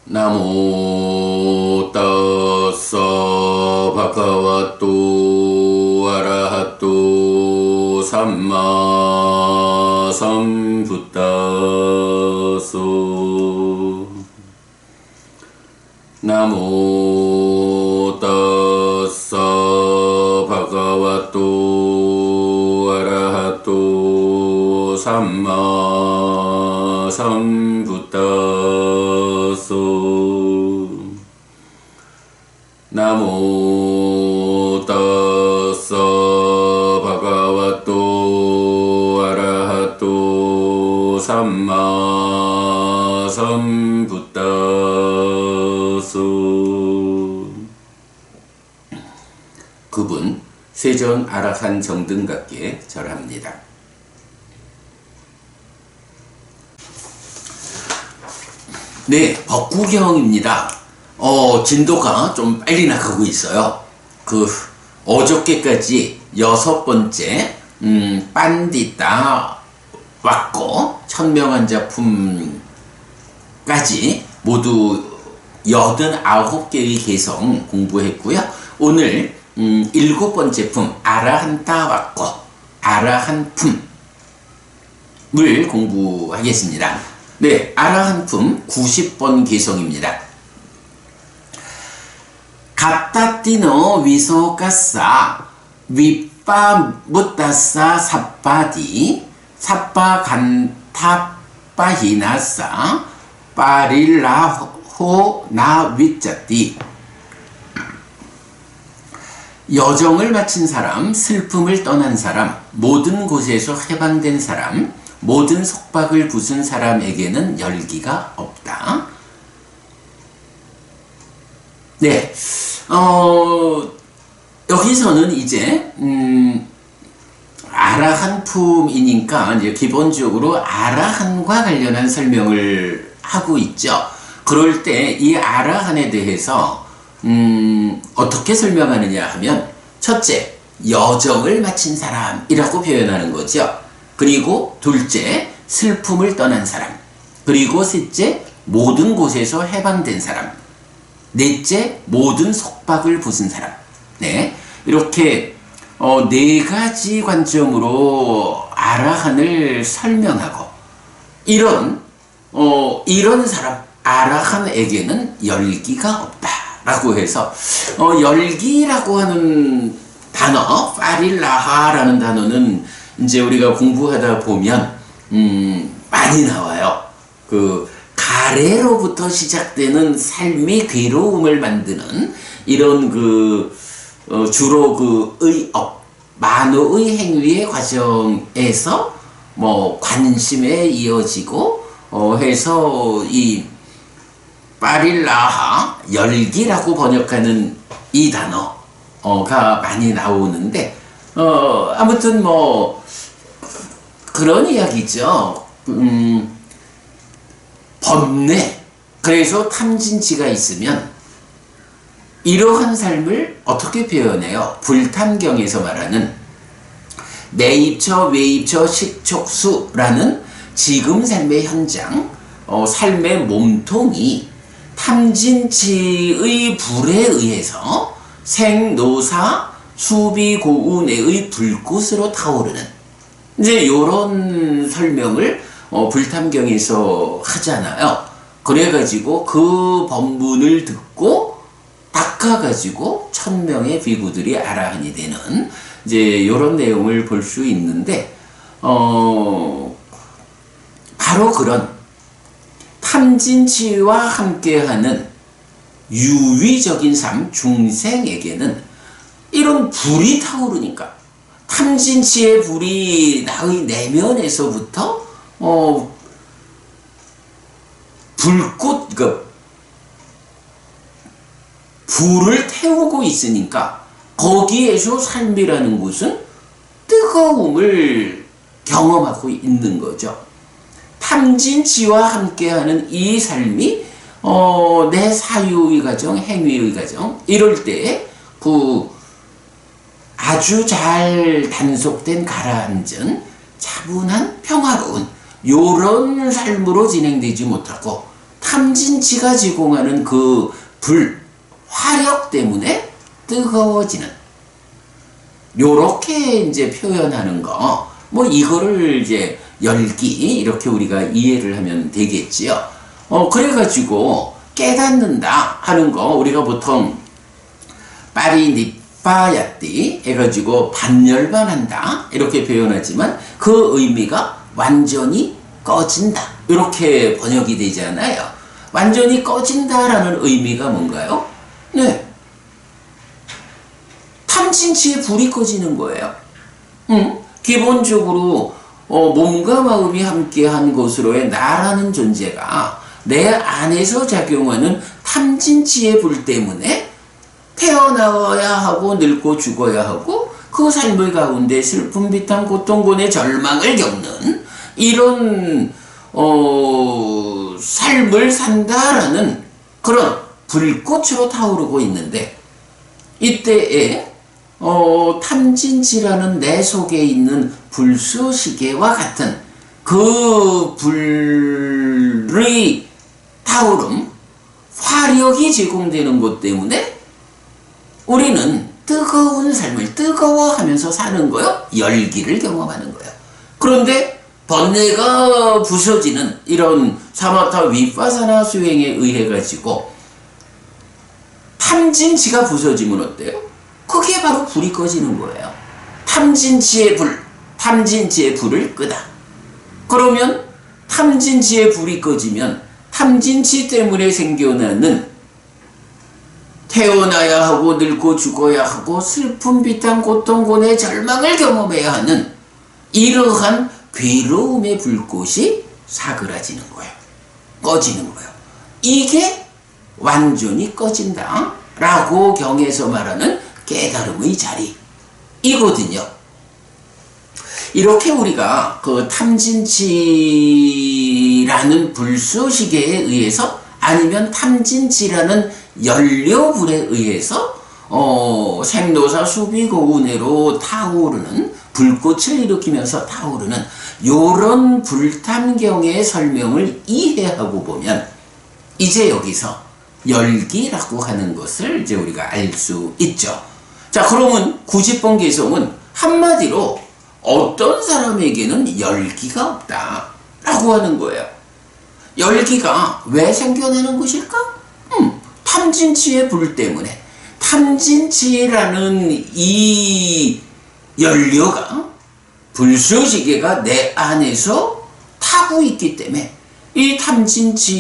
나모 따사 바가와또 아라하또 삼마 삼부따소 나모 따사 바가와또 아라하또 삼마 삼부따소 나모 따사 바가와또 아라하또 삼마 삼부따소. 그분 세존 아라한 정등각께 절합니다. 네, 법구경입니다. 진도가 좀 빨리 나가고 있어요. 어저께까지 6번째, 빤디따 왔고, 천명한 작품까지 모두 89개의 개성 공부했고요. 오늘, 7번째 품, 아라한따 왔고, 아라한품을 공부하겠습니다. 네, 아라한품 90번 개성입니다. 갑타띠노 위소가싸 윗바 묻다싸 삿바디 삿바 간타빠히나싸 빠릴라호 나 윗자띠. 여정을 마친 사람, 슬픔을 떠난 사람, 모든 곳에서 해방된 사람, 모든 속박을 부순 사람에게는 열기가 없다. 네, 여기서는 이제 아라한품이니까 이제 기본적으로 아라한과 관련한 설명을 하고 있죠. 그럴 때 이 아라한에 대해서 어떻게 설명하느냐 하면, 첫째, 여정을 마친 사람이라고 표현하는 거죠. 그리고 둘째, 슬픔을 떠난 사람. 그리고 셋째, 모든 곳에서 해방된 사람. 넷째, 모든 속박을 부순 사람. 네, 이렇게 4가지 관점으로 아라한을 설명하고, 이런 사람, 아라한에게는 열기가 없다라고 해서, 열기라고 하는 단어, 파릴라하라는 단어는 이제 우리가 공부하다 보면 많이 나와요. 가래로부터 시작되는 삶이 괴로움을 만드는 이런 주로 의업, 만호의 행위의 과정에서 관심에 이어지고 해서 이 파릴라하, 열기라고 번역하는 이 단어가 많이 나오는데, 아무튼 그런 이야기죠. 번뇌. 그래서 탐진치가 있으면 이러한 삶을 어떻게 표현해요? 불탐경에서 말하는 내입처, 외입처, 식촉수라는 지금 삶의 현장, 삶의 몸통이 탐진치의 불에 의해서 생노사, 수비고운의 불꽃으로 타오르는, 이제 요런 설명을 불탐경에서 하잖아요. 그래가지고 그 법문을 듣고 닦아가지고 1000명의 비구들이 아라한이 되는, 이제 요런 내용을 볼 수 있는데, 바로 그런 탐진치와 함께하는 유위적인 삶, 중생에게는 이런 불이 타오르니까, 탐진치의 불이 나의 내면에서부터 불꽃, 불을 태우고 있으니까 거기에서 삶이라는 것은 뜨거움을 경험하고 있는 거죠. 탐진치와 함께하는 이 삶이 내 사유의 과정, 행위의 과정, 이럴 때 아주 잘 단속된 가라앉은 차분한 평화로운 요런 삶으로 진행되지 못하고 탐진치가 제공하는 그 불, 화력 때문에 뜨거워지는, 요렇게 이제 표현하는 거, 뭐 이거를 이제 열기 이렇게 우리가 이해를 하면 되겠지요. 그래가지고 깨닫는다 하는 거 우리가 보통 파리니빠야띠 해가지고 반열반한다 이렇게 표현하지만 그 의미가 완전히 꺼진다 이렇게 번역이 되잖아요. 완전히 꺼진다라는 의미가 뭔가요? 네, 탐진치에 불이 꺼지는 거예요. 기본적으로 몸과 마음이 함께한 것으로의 나라는 존재가 내 안에서 작용하는 탐진치의 불 때문에 태어나야 하고 늙고 죽어야 하고 그 삶의 가운데 슬픔, 비탄, 고통, 고뇌, 절망을 겪는 이런 삶을 산다라는 그런 불꽃으로 타오르고 있는데, 이때에 탐진치라는 내 속에 있는 불쏘시개와 같은 그 불의 타오름, 화력이 제공되는 것 때문에 우리는 뜨거운 삶을 뜨거워하면서 사는 거요, 열기를 경험하는 거예요. 그런데 번뇌가 부서지는 이런 사마타 위파사나 수행에 의해 가지고 탐진치가 부서지면 어때요? 그게 바로 불이 꺼지는 거예요. 탐진치의 불, 탐진치의 불을 끄다. 그러면 탐진치의 불이 꺼지면 탐진치 때문에 생겨나는 태어나야 하고 늙고 죽어야 하고 슬픔, 비탄, 고통, 고뇌, 절망을 경험해야 하는 이러한 괴로움의 불꽃이 사그라지는 거예요. 꺼지는 거예요. 이게 완전히 꺼진다 라고 경에서 말하는 깨달음의 자리이거든요. 이렇게 우리가 그 탐진치라는 불쏘시개에 의해서 아니면 탐진치라는 연료불에 의해서 생로사 수비고운회로 타오르는 불꽃을 일으키면서 타오르는 요런 불탐경의 설명을 이해하고 보면 이제 여기서 열기라고 하는 것을 이제 우리가 알 수 있죠. 자, 그러면 90번 개성은 한마디로 어떤 사람에게는 열기가 없다 라고 하는 거예요. 열기가 왜 생겨나는 것일까? 탐진치의 불 때문에. 탐진치라는 이 연료가, 불쏘시개가 내 안에서 타고 있기 때문에 이 탐진치에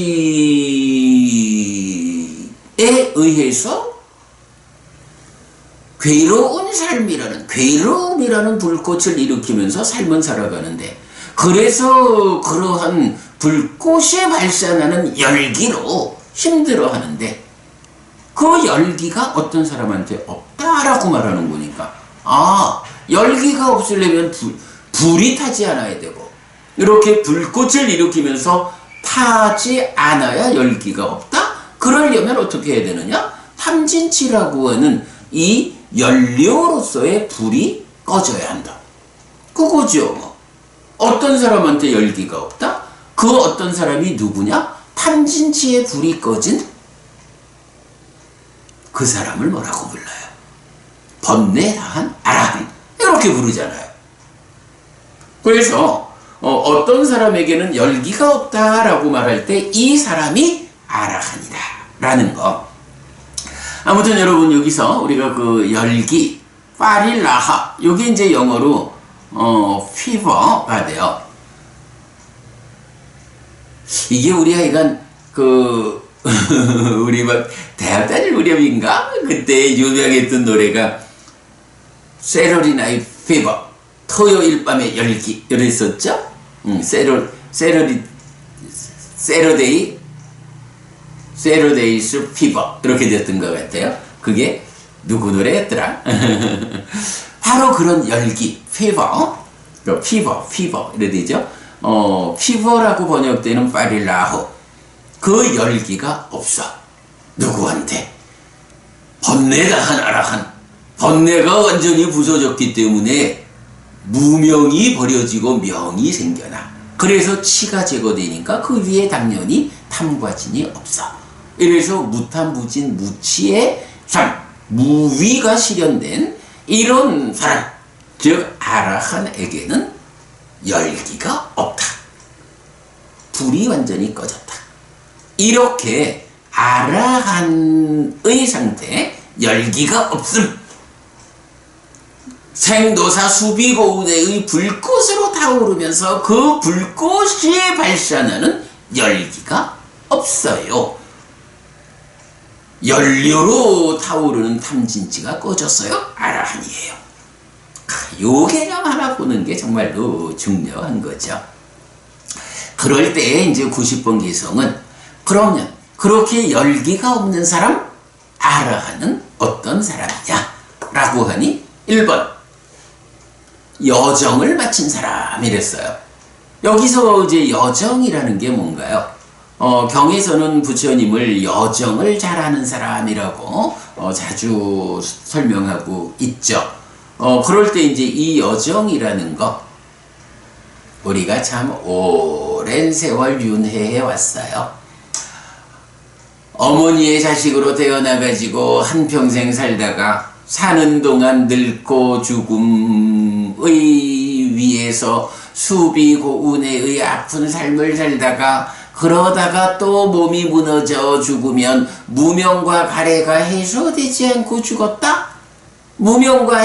의해서 괴로움이라는 불꽃을 일으키면서 삶은 살아가는데, 그래서 그러한 불꽃이 발산하는 열기로 힘들어하는데, 그 열기가 어떤 사람한테 없다라고 말하는 거니까, 열기가 없으려면 불이 타지 않아야 되고, 이렇게 불꽃을 일으키면서 타지 않아야 열기가 없다? 그러려면 어떻게 해야 되느냐? 탐진치라고 하는 이 연료로서의 불이 꺼져야 한다. 그거죠. 어떤 사람한테 열기가 없다? 그 어떤 사람이 누구냐? 탐진치의 불이 꺼진 그 사람을 뭐라고 불러요? 번뇌다한 아라한, 이렇게 부르잖아요. 그래서 어떤 사람에게는 열기가 없다라고 말할 때 이 사람이 아라한이다 라는 거. 아무튼 여러분, 여기서 우리가 그 열기, 파릴라하, 요게 이제 영어로 fever가 돼요. 이게 우리 아이가 우리 막 대학 다닐 무렵인가? 그때 유명했던 노래가 세러리 나이 피버, 토요일 밤의 열기, 이랬었죠? 세러데이스 피버, 이렇게 됐던 것 같아요. 그게 누구 노래였더라? 바로 그런 열기, 피버, 이래 되죠? 피버라고 번역되는 파릴라호, 그 열기가 없어. 누구한테? 번뇌다한 아라한, 번뇌가 완전히 부서졌기 때문에 무명이 버려지고 명이 생겨나. 그래서 치가 제거되니까 그 위에 당연히 탐과 진이 없어. 이래서 무탐무진 무치의 삶, 무위가 실현된 이런 사람, 즉 아라한에게는 열기가 없다. 불이 완전히 꺼졌다. 이렇게 아라한의 상태, 열기가 없음. 생도사 수비고운의 불꽃으로 타오르면서 그 불꽃이 발산하는 열기가 없어요. 연료로 타오르는 탐진치가 꺼졌어요. 아라한이에요. 요 개념 하나 보는 게 정말로 중요한 거죠. 그럴 때 이제 90번 개성은 그러면 그렇게 열기가 없는 사람 아라한은 어떤 사람이냐 라고 하니 1번 여정을 마친 사람이랬어요. 여기서 이제 여정이라는 게 뭔가요? 경에서는 부처님을 여정을 잘하는 사람이라고 자주 설명하고 있죠. 그럴 때 이제 이 여정이라는 거 우리가 참 오랜 세월 윤회해 왔어요. 어머니의 자식으로 태어나가지고 한평생 살다가 사는 동안 늙고 죽음의 위에서 수비고운의 아픈 삶을 살다가 그러다가 또 몸이 무너져 죽으면 무명과 가래가 해소되지 않고 죽었다? 무명과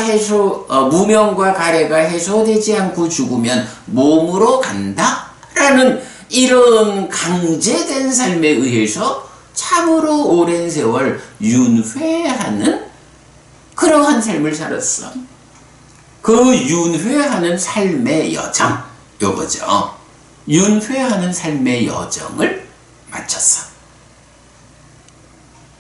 가래가 해소되지 않고 죽으면 몸으로 간다? 라는 이런 강제된 삶에 의해서 참으로 오랜 세월 윤회하는 그러한 삶을 살았어. 그 윤회하는 삶의 여정, 요거죠. 윤회하는 삶의 여정을 마쳤어.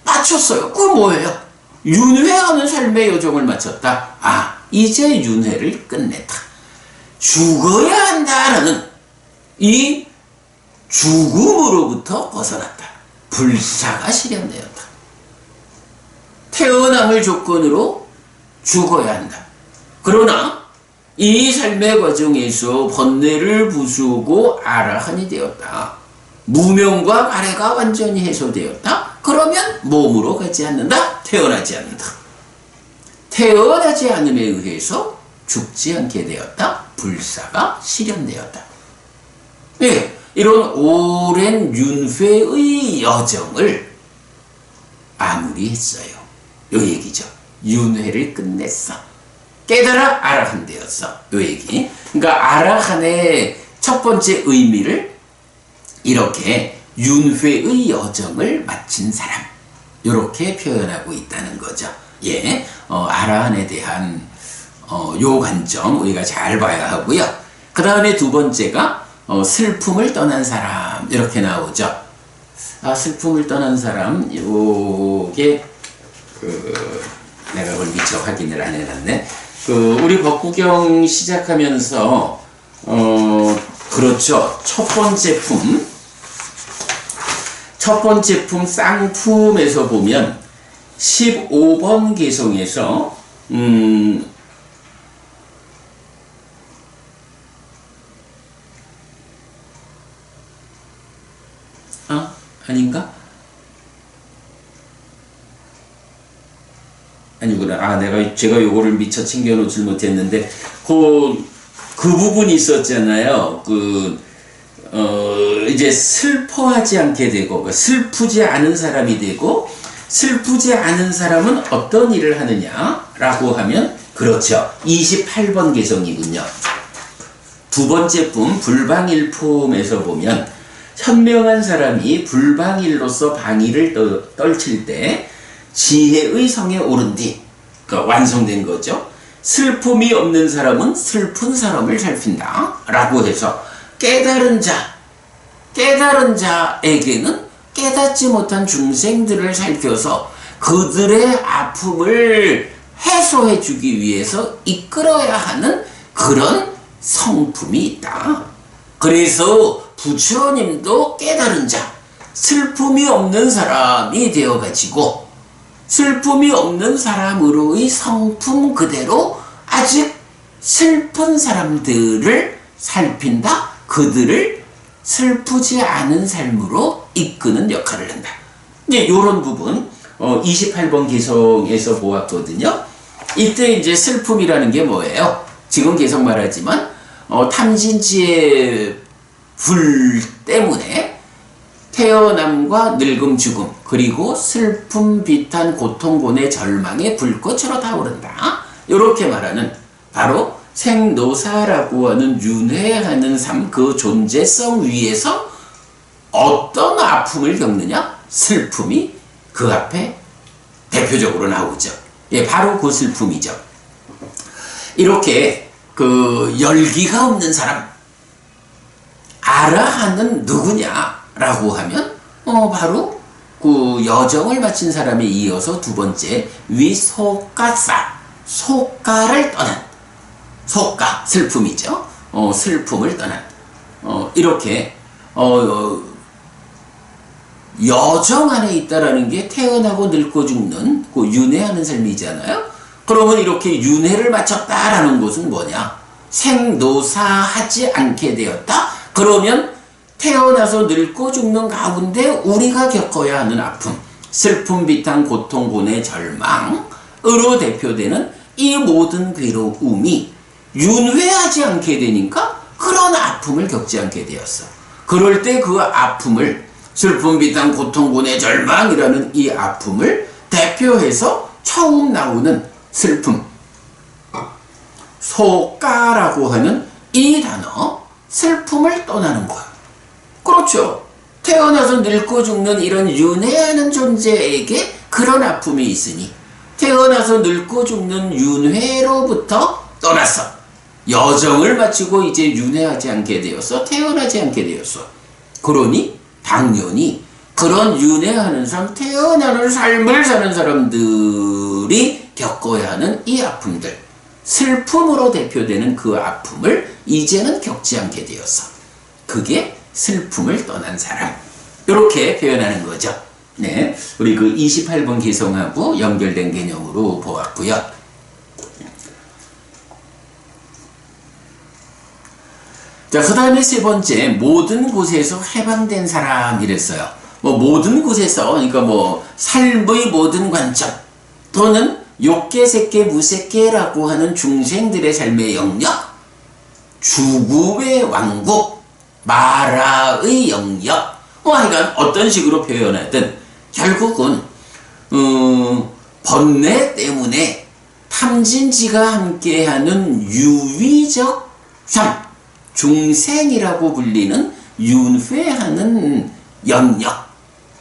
마쳤어요. 그거 뭐예요? 윤회하는 삶의 여정을 마쳤다. 아, 이제 윤회를 끝냈다. 죽어야 한다라는 이 죽음으로부터 벗어났다. 불사가 실현되었다. 태어남을 조건으로 죽어야 한다. 그러나 이 삶의 과정에서 번뇌를 부수고 아라한이 되었다. 무명과 가래가 완전히 해소되었다. 그러면 몸으로 가지 않는다. 태어나지 않는다. 태어나지 않음에 의해서 죽지 않게 되었다. 불사가 실현되었다. 네, 이런 오랜 윤회의 여정을 마무리했어요. 요 얘기죠. 윤회를 끝냈어. 깨달아 아라한 되었어. 요 얘기. 그러니까 아라한의 첫 번째 의미를 이렇게 윤회의 여정을 마친 사람, 이렇게 표현하고 있다는 거죠. 예, 아라한에 대한 요 관점 우리가 잘 봐야 하고요. 그 다음에 두 번째가 슬픔을 떠난 사람, 이렇게 나오죠. 아, 슬픔을 떠난 사람, 요게 내가 그걸 미처 확인을 안 해놨네. 우리 법구경 시작하면서 그렇죠. 첫 번째 품 쌍품에서 보면 15번 개성에서 아닌가? 아니구나. 아, 제가 요거를 미처 챙겨놓질 못했는데, 그 부분이 있었잖아요. 이제 슬퍼하지 않게 되고, 슬프지 않은 사람이 되고, 슬프지 않은 사람은 어떤 일을 하느냐라고 하면, 그렇죠. 28번 개성이군요. 두 번째 품, 불방일품에서 보면, 현명한 사람이 불방일로서 방위를 떨칠 때, 지혜의 성에 오른 뒤, 그러니까 완성된 거죠. 슬픔이 없는 사람은 슬픈 사람을 살핀다 라고 해서 깨달은 자에게는 깨닫지 못한 중생들을 살펴서 그들의 아픔을 해소해 주기 위해서 이끌어야 하는 그런 성품이 있다. 그래서 부처님도 깨달은 자, 슬픔이 없는 사람이 되어가지고 슬픔이 없는 사람으로의 성품 그대로 아직 슬픈 사람들을 살핀다. 그들을 슬프지 않은 삶으로 이끄는 역할을 한다. 이제 요런 부분 28번 개성에서 보았거든요. 이때 이제 슬픔이라는 게 뭐예요? 지금 계속 말하지만 탐진치의 불 때문에 태어남과 늙음 죽음 그리고 슬픔 비탄 고통 고뇌 절망의 불꽃으로 타오른다. 이렇게 말하는 바로 생노사라고 하는 윤회하는 삶 그 존재성 위에서 어떤 아픔을 겪느냐? 슬픔이 그 앞에 대표적으로 나오죠. 예, 바로 그 슬픔이죠. 이렇게 그 열기가 없는 사람 아라한은 누구냐라고 하면 바로 그 여정을 마친 사람에 이어서 두 번째 위소가사 소가를 떠난 소가 슬픔이죠. 슬픔을 떠난 이렇게 여정 안에 있다라는 게 태어나고 늙고 죽는 그 윤회하는 삶이잖아요. 그러면 이렇게 윤회를 마쳤다라는 것은 뭐냐? 생노사하지 않게 되었다. 그러면 태어나서 늙고 죽는 가운데 우리가 겪어야 하는 아픔, 슬픔, 비탄, 고통, 고뇌, 절망으로 대표되는 이 모든 괴로움이 윤회하지 않게 되니까 그런 아픔을 겪지 않게 되었어. 그럴 때 그 아픔을 슬픔, 비탄, 고통, 고뇌, 절망이라는 이 아픔을 대표해서 처음 나오는 슬픔, 소가라고 하는 이 단어, 슬픔을 떠나는 거야. 그렇죠. 태어나서 늙고 죽는 이런 윤회하는 존재에게 그런 아픔이 있으니 태어나서 늙고 죽는 윤회로부터 떠났어. 여정을 마치고 이제 윤회하지 않게 되었어. 태어나지 않게 되었어. 그러니 당연히 그런 윤회하는 삶, 태어나는 삶을 사는 사람들이 겪어야 하는 이 아픔들, 슬픔으로 대표되는 그 아픔을 이제는 겪지 않게 되었어. 그게 슬픔을 떠난 사람. 이렇게 표현하는 거죠. 네, 우리 그 28번 개성하고 연결된 개념으로 보았고요. 자, 그 다음에 세 번째, 모든 곳에서 해방된 사람 이랬어요. 뭐 모든 곳에서, 그러니까 뭐 삶의 모든 관점 또는 욕계, 색계, 무색계라고 하는 중생들의 삶의 영역, 죽음의 왕국, 마라의 영역, 뭐 하여간 어떤 식으로 표현하든 결국은 번뇌 때문에 탐진지가 함께하는 유위적 삶, 중생이라고 불리는 윤회하는 영역,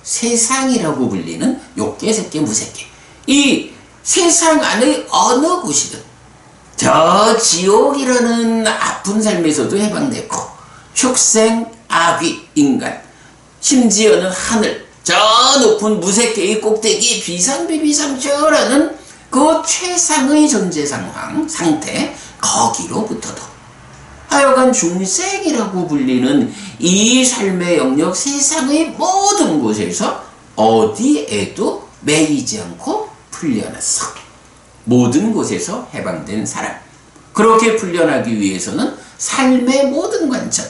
세상이라고 불리는 욕계, 색계, 무색계, 이 세상 안의 어느 곳이든 저 지옥이라는 아픈 삶에서도 해방됐고 축생, 아귀, 인간, 심지어는 하늘, 저 높은 무색계의 꼭대기 비상비비상처라는 그 최상의 존재 상황, 상태, 거기로부터도 하여간 중생이라고 불리는 이 삶의 영역 세상의 모든 곳에서 어디에도 매이지 않고 풀려났어. 모든 곳에서 해방된 사람. 그렇게 풀려나기 위해서는 삶의 모든 관점,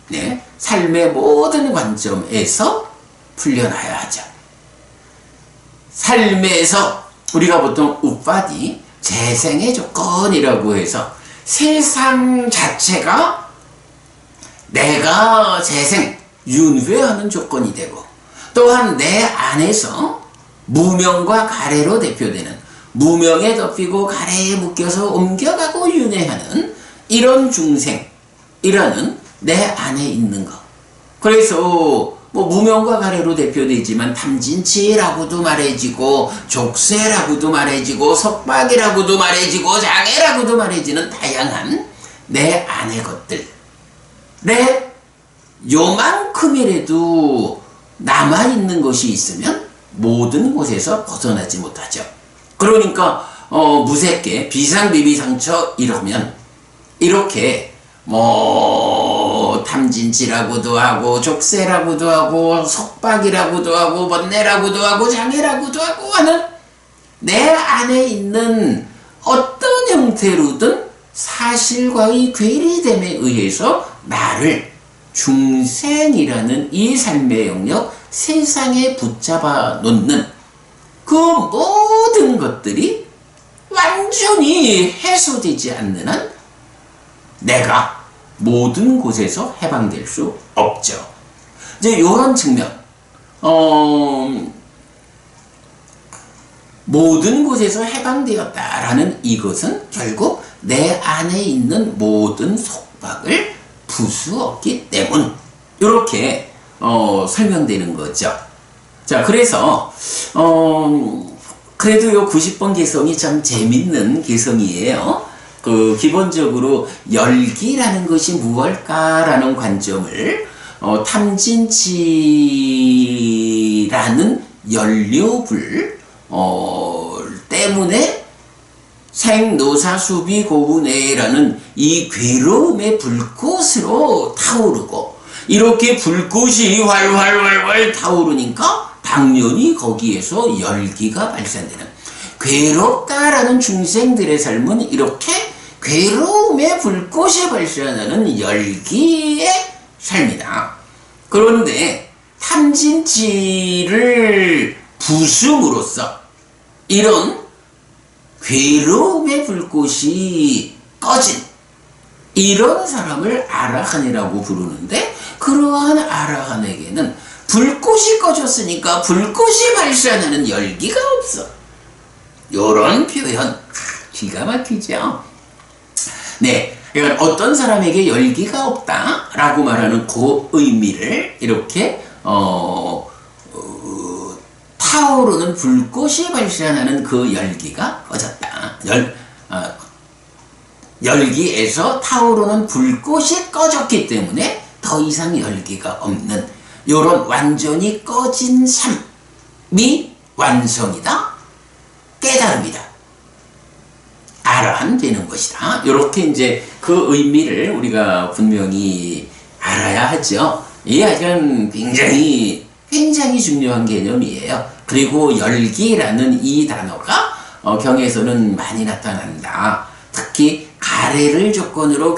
네, 삶의 모든 관점에서 풀려나야 하죠. 삶에서 우리가 보통 우파디, 재생의 조건이라고 해서 세상 자체가 내가 재생, 윤회하는 조건이 되고 또한 내 안에서 무명과 가래로 대표되는 무명에 덮이고 가래에 묶여서 옮겨가고 윤회하는 이런 중생이라는 내 안에 있는 것. 그래서 뭐 무명과 가래로 대표되지만 탐진치라고도 말해지고 족쇄라고도 말해지고 속박이라고도 말해지고 장애라고도 말해지는 다양한 내 안의 것들, 내 요만큼이라도 남아있는 것이 있으면 모든 곳에서 벗어나지 못하죠. 그러니까 무색계, 비상비비상처 이러면 이렇게 뭐 탐진치라고도 하고 족쇄라고도 하고 속박이라고도 하고 번뇌라고도 하고 장애라고도 하고 하는 내 안에 있는 어떤 형태로든 사실과의 괴리됨에 의해서 나를 중생이라는 이 삶의 영역 세상에 붙잡아 놓는 그 모든 것들이 완전히 해소되지 않는 한 내가 모든 곳에서 해방될 수 없죠. 이제 이런 측면, 모든 곳에서 해방되었다라는 이것은 결국 내 안에 있는 모든 속박을 부수었기 때문, 이렇게 설명되는 거죠. 자, 그래서 그래도 요 90번 개성이 참 재밌는 개성이에요. 그 기본적으로 열기라는 것이 무엇일까라는 관점을 탐진치라는 연료불 때문에 생노사수비고운해라는 이 괴로움의 불꽃으로 타오르고, 이렇게 불꽃이 활활활활 타오르니까 당연히 거기에서 열기가 발산되는, 괴롭다라는 중생들의 삶은 이렇게 괴로움의 불꽃이 발산하는 열기의 삶이다. 그런데 탐진치를 부숨으로써 이런 괴로움의 불꽃이 꺼진 이런 사람을 아라한이라고 부르는데, 그러한 아라한에게는 불꽃이 꺼졌으니까 불꽃이 발산하는 열기가 없어. 요런 표현 기가 막히죠. 네, 그러니까 어떤 사람에게 열기가 없다라고 말하는 그 의미를 이렇게 타오르는 불꽃이 발산하는 그 열기가 꺼졌다. 열기에서 타오르는 불꽃이 꺼졌기 때문에 더 이상 열기가 없는 요런 완전히 꺼진 삶이 완성이다, 깨달음이다, 아라한 되는 것이다. 이렇게 이제 그 의미를 우리가 분명히 알아야 하죠. 이 아주 굉장히 중요한 개념이에요. 그리고 열기라는 이 단어가 경에서는 많이 나타난다. 특히 가래를 조건으로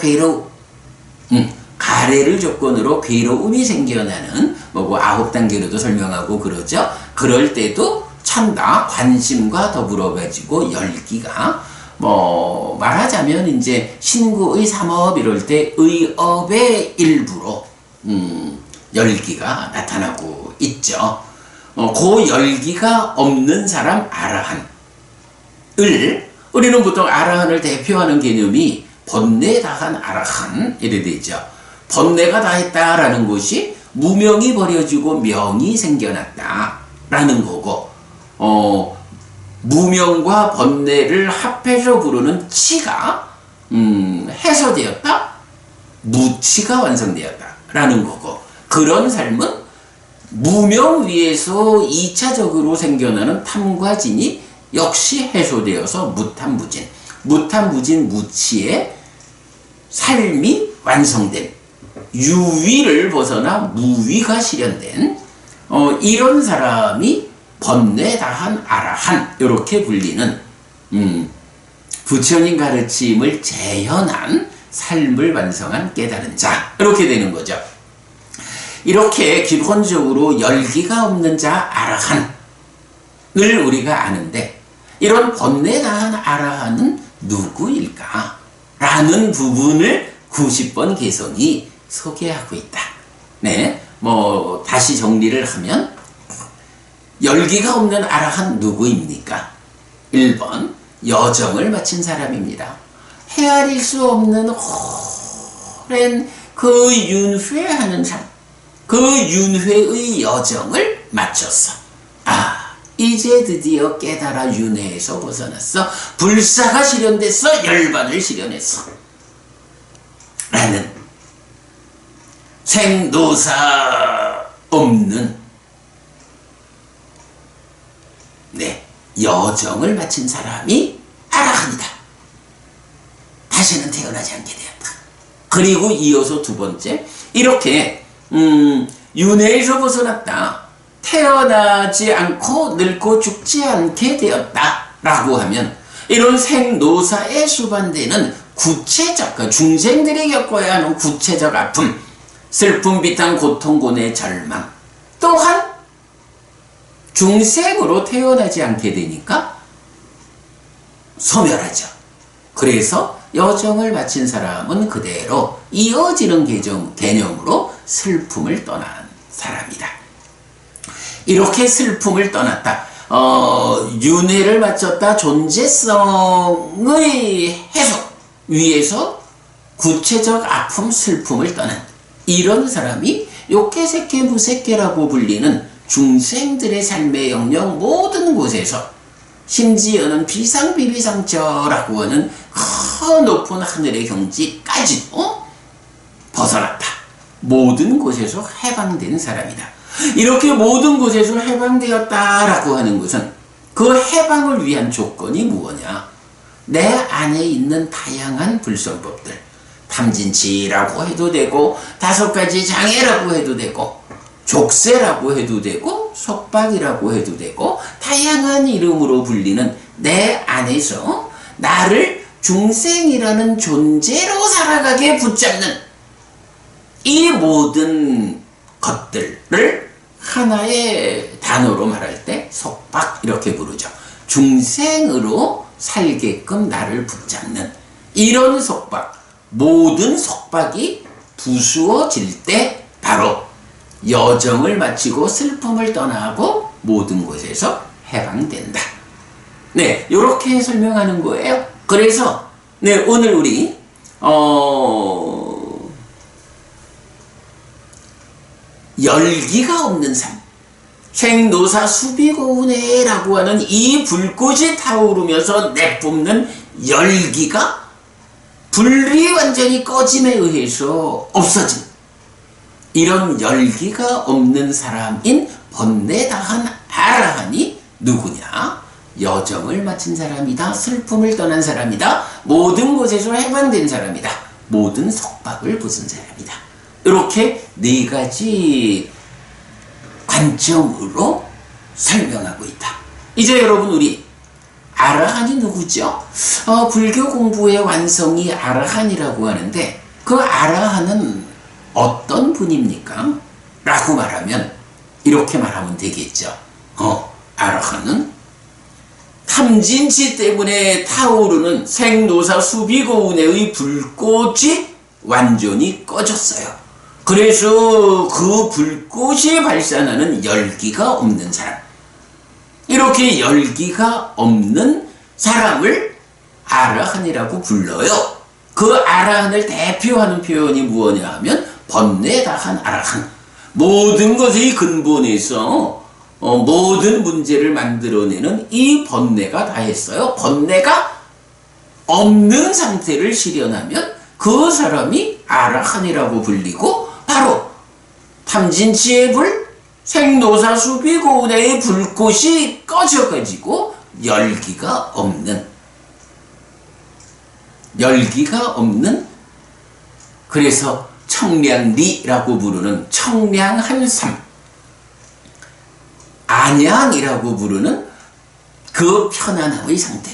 가래를 조건으로 괴로움이 생겨나는 뭐고 9단계로도 설명하고 그러죠. 그럴 때도 참다 관심과 더불어 가지고 열기가, 뭐 말하자면 이제 신구의 삼업 이럴 때 의업의 일부로 열기가 나타나고 있죠. 그 열기가 없는 사람 아라한을, 우리는 보통 아라한을 대표하는 개념이 번뇌 다한 아라한 이래 되죠. 번뇌가 다했다라는 것이 무명이 버려지고 명이 생겨났다라는 거고, 무명과 번뇌를 합해서 부르는 치가 해소되었다, 무치가 완성되었다라는 거고, 그런 삶은 무명 위에서 2차적으로 생겨나는 탐과 진이 역시 해소되어서 무탐무진, 무탐무진 무치의 삶이 완성된, 유위를 벗어나 무위가 실현된 이런 사람이 번뇌 다한 아라한, 이렇게 불리는 부처님 가르침을 재현한 삶을 완성한 깨달은 자, 이렇게 되는 거죠. 이렇게 기본적으로 열기가 없는 자 아라한을 우리가 아는데, 이런 번뇌 다한 아라한은 누구일까? 라는 부분을 90번 개성이 소개하고 있다. 네, 뭐 다시 정리를 하면 열기가 없는 아라한 누구입니까? 1번 여정을 마친 사람입니다. 헤아릴 수 없는 오랜 그 윤회하는 삶, 그 윤회의 여정을 마쳤어. 이제 드디어 깨달아 윤회에서 벗어났어. 불사가 실현됐어. 열반을 실현했어. 라는 생노사 없는 여정을 마친 사람이 아라한이다. 다시는 태어나지 않게 되었다. 그리고 이어서 두 번째, 이렇게 윤회에서 벗어났다, 태어나지 않고 늙고 죽지 않게 되었다 라고 하면, 이런 생노사에 수반되는 구체적, 그 중생들이 겪어야 하는 구체적 아픔, 슬픔, 비탄, 고통, 고뇌, 절망, 또한 중생으로 태어나지 않게 되니까 소멸하죠. 그래서 여정을 마친 사람은 그대로 이어지는 개념으로 슬픔을 떠난 사람이다. 이렇게 슬픔을 떠났다. 윤회를 마쳤다. 존재성의 해석 위에서 구체적 아픔, 슬픔을 떠난 이런 사람이 욕계색계, 무색계라고 불리는 중생들의 삶의 영역 모든 곳에서, 심지어는 비상비비상처라고 하는 높은 하늘의 경지까지도 벗어났다. 모든 곳에서 해방된 사람이다. 이렇게 모든 곳에서 해방되었다라고 하는 것은 그 해방을 위한 조건이 무엇이냐? 내 안에 있는 다양한 불성법들, 탐진치라고 해도 되고, 5가지 장애라고 해도 되고, 족쇄라고 해도 되고, 속박이라고 해도 되고, 다양한 이름으로 불리는 내 안에서 나를 중생이라는 존재로 살아가게 붙잡는 이 모든 것들을 하나의 단어로 말할 때 속박 이렇게 부르죠. 중생으로 살게끔 나를 붙잡는 이런 속박, 모든 속박이 부수어질 때 바로 여정을 마치고 슬픔을 떠나고 모든 곳에서 해방된다. 네, 이렇게 설명하는 거예요. 그래서 네, 오늘 우리 열기가 없는 삶, 생노사 수비고운해라고 하는 이 불꽃이 타오르면서 내뿜는 열기가 불이 완전히 꺼짐에 의해서 없어진 이런 열기가 없는 사람인 번뇌다한 아라한이 누구냐? 여정을 마친 사람이다. 슬픔을 떠난 사람이다. 모든 곳에서 해방된 사람이다. 모든 속박을 부순 사람이다. 이렇게 4가지 관점으로 설명하고 있다. 이제 여러분, 우리 아라한이 누구죠? 불교 공부의 완성이 아라한이라고 하는데, 그 아라한은 어떤 분입니까? 라고 말하면 이렇게 말하면 되겠죠. 아라한은 탐진치 때문에 타오르는 생노사 수비고운해의 불꽃이 완전히 꺼졌어요. 그래서 그 불꽃이 발산하는 열기가 없는 사람, 이렇게 열기가 없는 사람을 아라한이라고 불러요. 그 아라한을 대표하는 표현이 무엇이냐 하면 번뇌다한 아라한, 모든 것의 근본에서 모든 문제를 만들어내는 이 번뇌가 다 했어요. 번뇌가 없는 상태를 실현하면 그 사람이 아라한이라고 불리고, 바로 탐진치의 불, 생노사수비고운해의 불꽃이 꺼져가지고 열기가 없는, 그래서 청량리라고 부르는 청량한 삶, 안양이라고 부르는 그 편안함의 상태,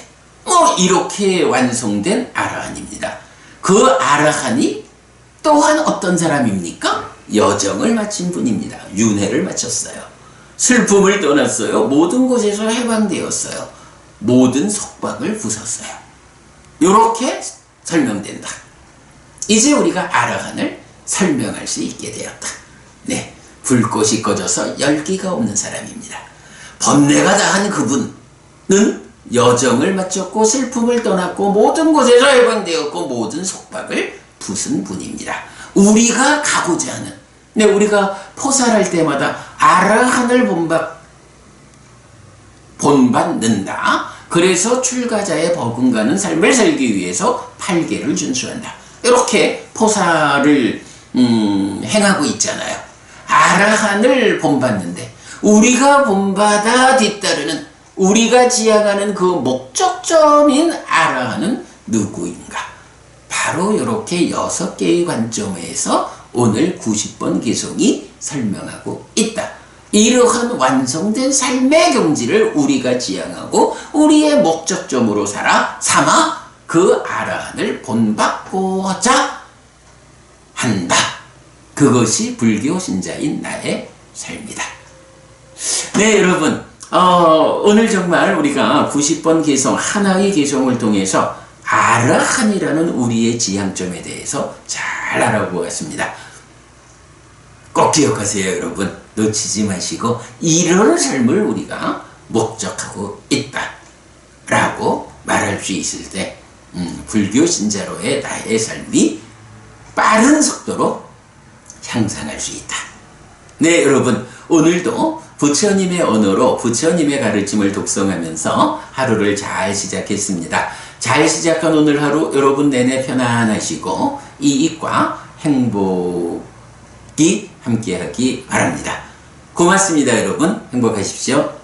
이렇게 완성된 아라한입니다. 그 아라한이 또한 어떤 사람입니까? 여정을 마친 분입니다. 윤회를 마쳤어요. 슬픔을 떠났어요. 모든 곳에서 해방되었어요. 모든 속박을 부쉈어요. 이렇게 설명된다. 이제 우리가 아라한을 설명할 수 있게 되었다. 네, 불꽃이 꺼져서 열기가 없는 사람입니다. 번뇌가 다한 그분은 여정을 마쳤고 슬픔을 떠났고 모든 곳에서 해방되었고 모든 속박을 부순 분입니다. 우리가 가고자 하는, 네, 우리가 포살할 때마다 아라한을 본받는다. 그래서 출가자의 버금가는 삶을 살기 위해서 8계를 준수한다. 이렇게 포살을 행하고 있잖아요. 아라한을 본받는데, 우리가 본받아 뒤따르는, 우리가 지향하는 그 목적점인 아라한은 누구인가? 바로 이렇게 6개의 관점에서 오늘 90번 개송이 설명하고 있다. 이러한 완성된 삶의 경지를 우리가 지향하고 우리의 목적점으로 삼아 그 아라한을 본받고자 한다. 그것이 불교 신자인 나의 삶이다. 네, 여러분. 오늘 정말 우리가 90번 개성, 하나의 개성을 통해서 아라한이라는 우리의 지향점에 대해서 잘 알아보았습니다. 꼭 기억하세요, 여러분. 놓치지 마시고 이런 삶을 우리가 목적하고 있다 라고 말할 수 있을 때 불교 신자로의 나의 삶이 빠른 속도로 향상할 수 있다. 네, 여러분. 오늘도 부처님의 언어로 부처님의 가르침을 독송하면서 하루를 잘 시작했습니다. 잘 시작한 오늘 하루 여러분 내내 편안하시고 이익과 행복이 함께하기 바랍니다. 고맙습니다, 여러분. 행복하십시오.